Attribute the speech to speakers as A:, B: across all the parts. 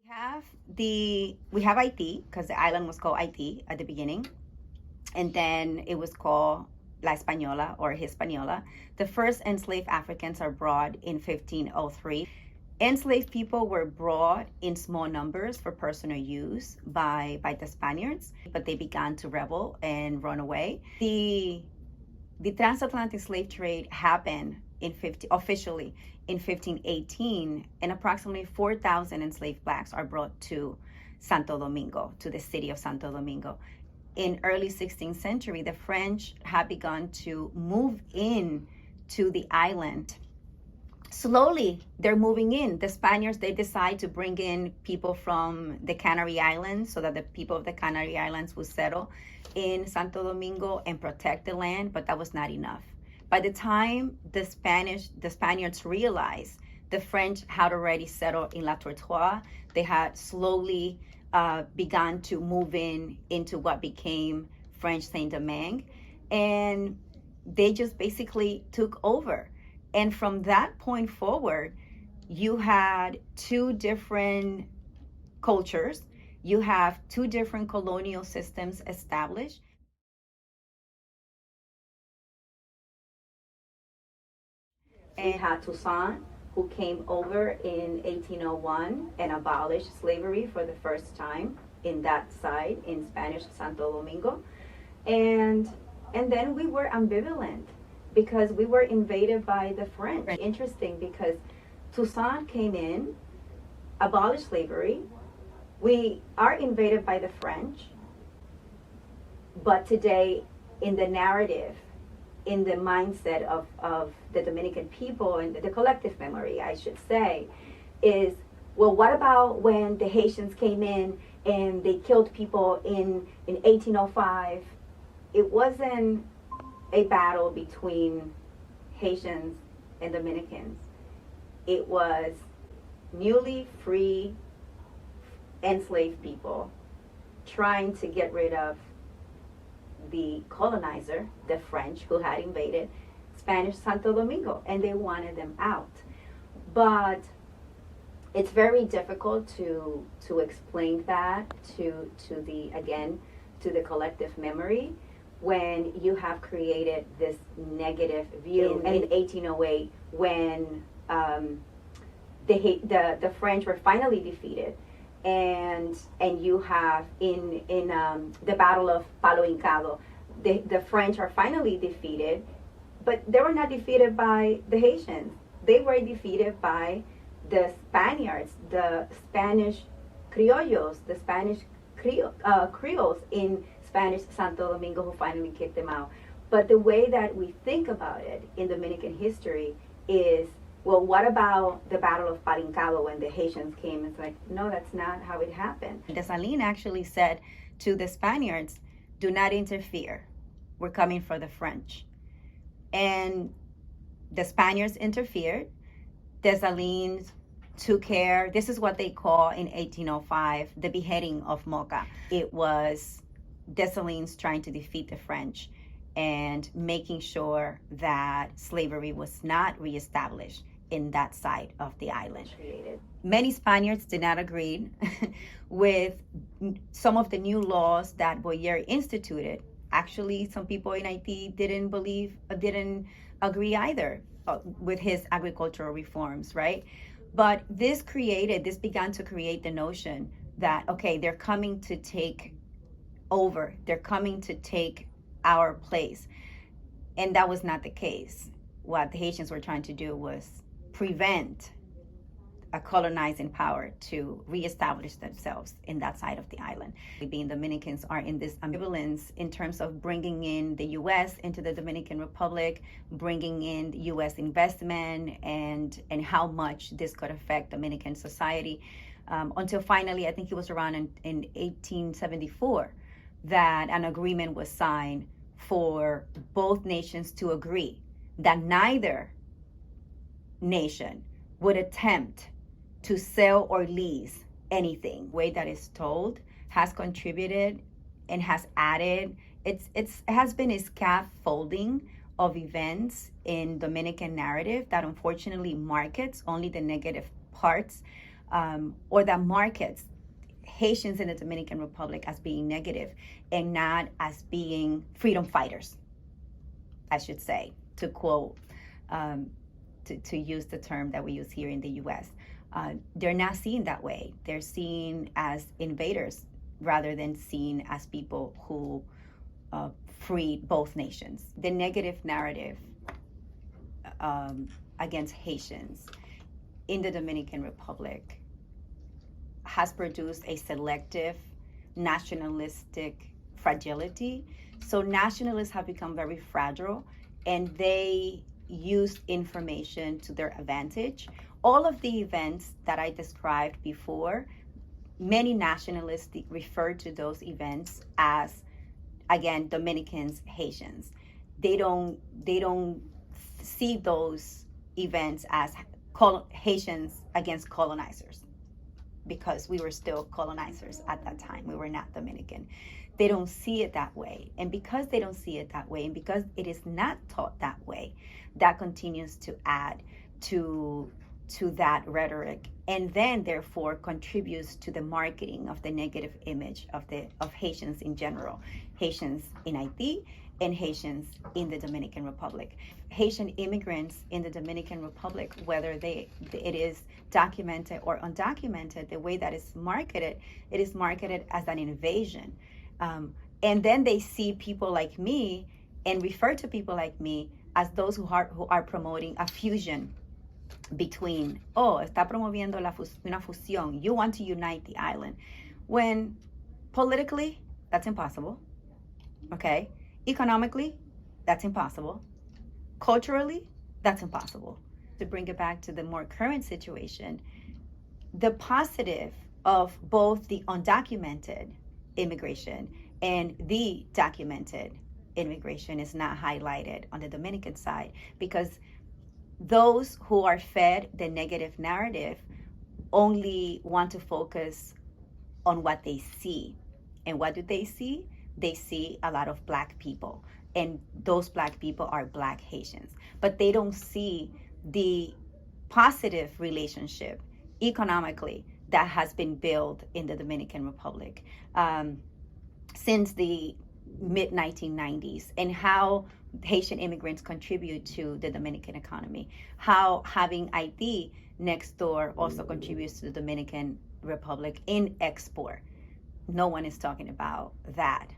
A: We have Haiti because the island was called Haiti at the beginning, and then it was called La Española or Hispaniola. The first enslaved Africans are brought in 1503. Enslaved people were brought in small numbers for personal use by the Spaniards, but they began to rebel and run away. The transatlantic slave trade happened officially in 1518, and approximately 4,000 enslaved blacks are brought to Santo Domingo, to the city of Santo Domingo. In early 16th century, the French had begun to move in to the island. Slowly, they're moving in. The Spaniards, they decide to bring in people from the Canary Islands so that the people of the Canary Islands would settle in Santo Domingo and protect the land, but that was not enough. By the time the Spaniards realized the French had already settled in La Tortoise, they had slowly begun to move into what became French Saint-Domingue, and they just basically took over. And from that point forward, you had two different cultures. You have two different colonial systems established. And we had Toussaint, who came over in 1801 and abolished slavery for the first time in that side, in Spanish Santo Domingo. And then we were ambivalent because we were invaded by the French. Interesting, because Toussaint came in, abolished slavery. We are invaded by the French, but today in the narrative, in the mindset of the Dominican people and the collective memory, I should say, is, well, what about when the Haitians came in and they killed people in 1805? It wasn't a battle between Haitians and Dominicans. It was newly free enslaved people trying to get rid of the colonizer, the French, who had invaded Spanish Santo Domingo, and they wanted them out. But it's very difficult to explain that to the collective memory when you have created this negative view. In 1808, when the French were finally defeated, and you have in the Battle of Palo Hincado, the French are finally defeated, but they were not defeated by the Haitians. They were defeated by the Spaniards, the Spanish criollos, the Spanish Creoles in Spanish Santo Domingo, who finally kicked them out. But the way that we think about it in Dominican history is, well, what about the Battle of Palo when the Haitians came? It's like, no, that's not how it happened. Dessalines actually said to the Spaniards, do not interfere. We're coming for the French. And the Spaniards interfered. Dessalines took care. This is what they call in 1805 the beheading of Mocha. It was Dessalines trying to defeat the French and making sure that slavery was not reestablished in that side of the island. Many Spaniards did not agree with some of the new laws that Boyer instituted. Actually, some people in Haiti didn't agree either with his agricultural reforms, right? But this began to create the notion that, okay, they're coming to take over. They're coming to take our place. And that was not the case. What the Haitians were trying to do was prevent a colonizing power to reestablish themselves in that side of the island. Being Dominicans are in this ambivalence in terms of bringing in the U.S. into the Dominican Republic, bringing in U.S. investment, and how much this could affect Dominican society. Until finally, I think it was around in 1874, that an agreement was signed for both nations to agree that neither nation would attempt to sell or lease anything. The way that is told has contributed and has added, it has been a scaffolding of events in Dominican narrative that unfortunately markets only the negative parts or that markets Haitians in the Dominican Republic as being negative and not as being freedom fighters, I should say, to quote, to use the term that we use here in the U.S. They're not seen that way. They're seen as invaders rather than seen as people who freed both nations. The negative narrative against Haitians in the Dominican Republic has produced a selective nationalistic fragility. So nationalists have become very fragile, and they use information to their advantage. All of the events that I described before, many nationalists refer to those events as, again, Dominicans, Haitians. They don't see those events as Haitians against colonizers, because we were still colonizers at that time. We were not Dominican. They don't see it that way. And because they don't see it that way, and because it is not taught that way, that continues to add to that rhetoric, and then therefore contributes to the marketing of the negative image of Haitians in general, Haitians in Haiti and Haitians in the Dominican Republic. Haitian immigrants in the Dominican Republic, whether it is documented or undocumented, the way that it's marketed, it is marketed as an invasion. And then they see people like me and refer to people like me as those who are promoting a fusion between, está promoviendo una fusión. You want to unite the island. When politically, that's impossible. Okay? Economically, that's impossible. Culturally, that's impossible. To bring it back to the more current situation, the positive of both the undocumented immigration and the documented immigration is not highlighted on the Dominican side, because those who are fed the negative narrative only want to focus on what they see. And what do they see? They see a lot of Black people, and those Black people are Black Haitians. But they don't see the positive relationship economically that has been built in the Dominican Republic since the mid-1990s, and how Haitian immigrants contribute to the Dominican economy, how having Haiti next door also contributes to the Dominican Republic in export. No one is talking about that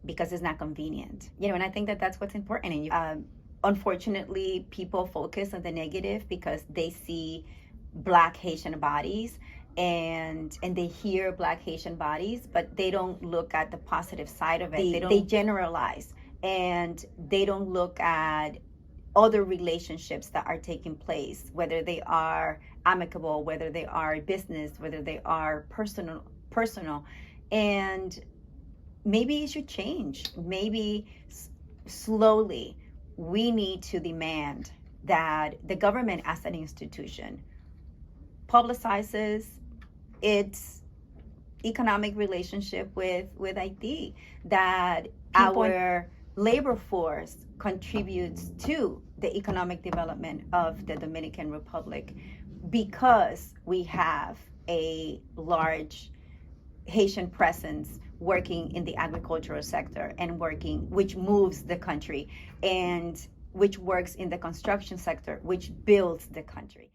A: because it's not convenient, and I think that that's what's important. And unfortunately, people focus on the negative because they see Black Haitian bodies and they hear Black Haitian bodies, but they don't look at the positive side of it. They generalize, and they don't look at other relationships that are taking place, whether they are amicable, whether they are business, whether they are personal. And maybe it should change. Maybe slowly we need to demand that the government as an institution publicizes its economic relationship with Haiti, that our labor force contributes to the economic development of the Dominican Republic, because we have a large Haitian presence working in the agricultural sector and which moves the country, and which works in the construction sector, which builds the country.